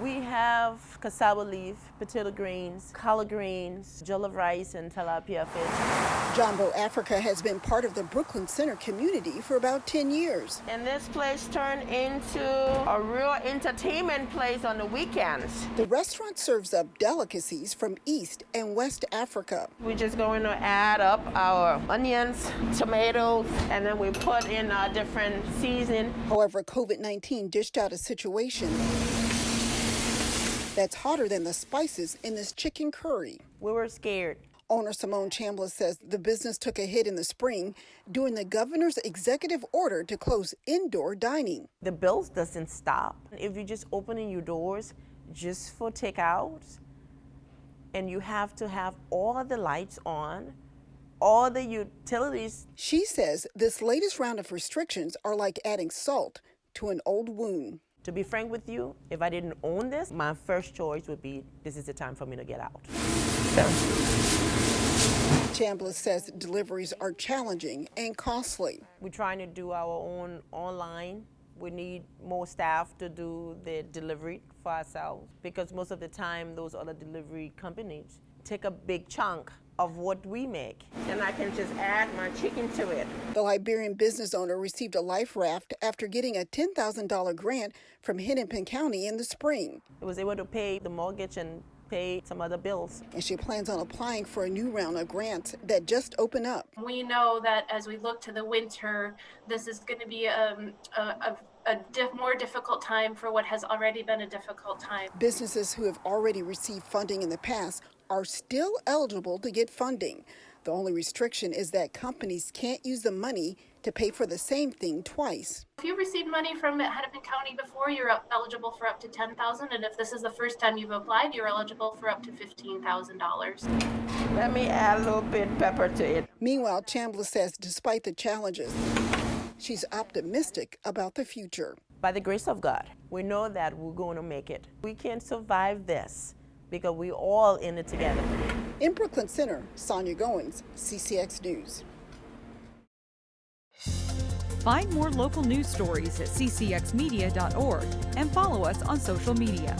We have cassava leaf, potato greens, collard greens, jollof rice, and tilapia fish. Jambo Africa has been part of the Brooklyn Center community for about 10 years. And this place turned into a real entertainment place on the weekends. The restaurant serves up delicacies from East and West Africa. We're just going to add up our onions, tomatoes, and then we put in a different seasoning. However, COVID-19 dished out a situation that's hotter than the spices in this chicken curry. We were scared. Owner Simone Chambliss says the business took a hit in the spring during the governor's executive order to close indoor dining. The bills doesn't stop. If you're just opening your doors just for takeout, and you have to have all the lights on, all the utilities. She says this latest round of restrictions are like adding salt to an old wound. To be frank with you, if I didn't own this, my first choice would be, this is the time for me to get out. So. Chambliss says deliveries are challenging and costly. We're trying to do our own online. We need more staff to do the delivery for ourselves because most of the time those other delivery companies take a big chunk of what we make, and I can just add my chicken to it. The Liberian business owner received a life raft after getting a $10,000 grant from Hennepin County in the spring. I was able to pay the mortgage and pay some other bills. And she plans on applying for a new round of grants that just opened up. We know that as we look to the winter, this is going to be a more difficult time for what has already been a difficult time. Businesses who have already received funding in the past are still eligible to get funding. The only restriction is that companies can't use the money to pay for the same thing twice. If you've received money from Hennepin County before, you're eligible for up to $10,000, and if this is the first time you've applied, you're eligible for up to $15,000. Let me add a little bit of pepper to it. Meanwhile, Chambliss says despite the challenges, she's optimistic about the future. By the grace of God, we know that we're going to make it. We can survive this because we're all in it together. In Brooklyn Center, Sonia Goins, CCX News. Find more local news stories at ccxmedia.org and follow us on social media.